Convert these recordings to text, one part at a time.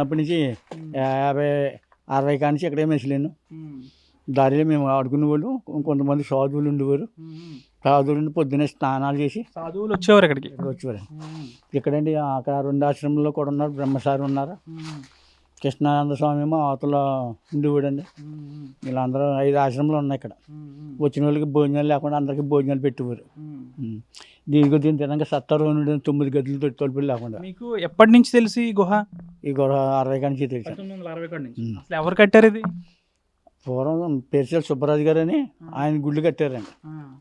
అప్పటి నుంచి 50, 60 కానించి ఇక్కడే మెసిలేను. దారిలో మేము ఆడుకునే వాళ్ళు. కొంతమంది సాధువులు ఉండేవారు. సాధువులు పొద్దున్నే స్నానాలు చేసి సాధువులు వచ్చేవారు ఇక్కడికి. వచ్చేవారు. ఇక్కడండి అక్కడ 2 ఆశ్రమంలో కూడా ఉన్నారు. బ్రహ్మచారి ఉన్నారు. కృష్ణానంద స్వామి ఏమో అవతల ఉండేవాడండి. వీళ్ళందరూ 5 ఆశ్రమాలు ఉన్నాయి ఇక్కడ. వచ్చిన వాళ్ళకి భోజనాలు లేకుండా అందరికీ భోజనాలు పెట్టేవారు. దీని తినక సత్తారు 9 గదులు తలుపులు లేకుండా. మీకు ఎప్పటి నుంచి తెలుసు ఈ గుహ? ఈ గుహ 60 కానించి తెలుసు. 1960 కాడి నుంచి. అసలు ఎవరు కట్టారు ఇది? పూర్వం పేర్చల్ సుబ్బరాజు గారు అని ఆయన గుళ్ళు కట్టారండి.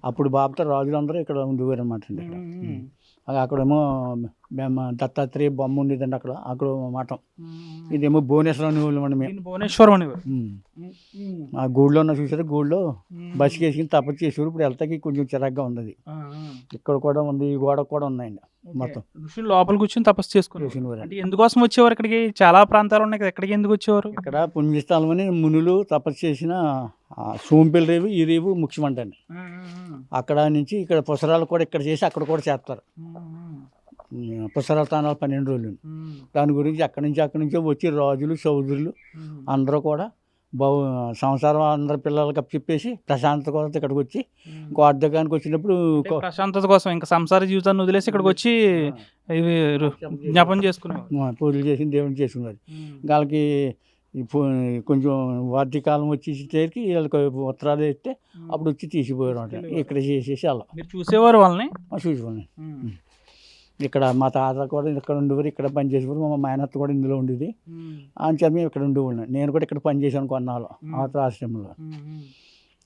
అప్పుడు బాబుతో రాజులు అందరూ ఇక్కడ ఉండేవారు అనమాట అండి. ఇక్కడ అక్కడేమో దత్తాత్రేయ బొమ్మ ఉండేదండి. అక్కడ మఠం. ఇదేమో భువనేశ్వరం అనేవాళ్ళు. మేము భువనేశ్వరం అనేవారు. ఆ గూళ్ళో ఉన్న చూసారు. గూళ్ళో బస్సుకి వేసుకుని తపస్సు చేసేవారు. ఇప్పుడు వెళ్తాకి కొంచెం చిరాగ్గా ఉంది. ఇక్కడ కూడా ఉంది. ఈ గోడ కూడా ఉన్నాయండి. మొత్తం ఋషులు లోపల కూర్చొని తపస్సు చేసుకునేవారు. అంటే ఎందుకోసం వచ్చేవారు ఇక్కడికి? చాలా ప్రాంతాలు ఉన్నాయి కదా, ఎక్కడికి ఎందుకు వచ్చేవారు? ఇక్కడ పుణ్యస్థలం అని మునులు తపస్సు చేసిన సోంపల్లి రేవు, ఈ రేవు ముఖ్యమంటండి. అక్కడ నుంచి ఇక్కడ పుసరాలు కూడా ఇక్కడ చేసి అక్కడ కూడా చేస్తారు. పుసరాల స్థానాలు 12 రోజులు. దాని గురించి అక్కడి నుంచో వచ్చి రాజులు, చౌదరులు అందరూ కూడా సంసారం అందరి పిల్లలకి చెప్పేసి ప్రశాంతత కోసం ఇక్కడికి వచ్చి గోడగానికి వచ్చినప్పుడు ప్రశాంతత కోసం ఇంకా సంసార జీవితాన్ని వదిలేసి ఇక్కడికి వచ్చి జ్ఞాపం చేసుకున్నారు. పూజలు చేసి దేవుని చేసుకున్నారు. వాళ్ళకి కొంచెం వాద్యకాలం వచ్చేసరికి వీళ్ళకి ఉత్తరాలు వేస్తే అప్పుడు వచ్చి తీసిపోయారు అంటే ఇక్కడ చేసేసి అలా. మీరు చూసేవారు వాళ్ళని? చూసేవాడిని. ఇక్కడ మా తాత కూడా ఇక్కడ ఉండేవారు. ఇక్కడ పనిచేసేవారు. మా మేనత్త కూడా ఇందులో ఉండేది. అని చెప్పి మేము ఇక్కడ ఉండేవాడిని. నేను కూడా ఇక్కడ పనిచేసాను కొన్నాళ్ళు ఆశ్రమంలో.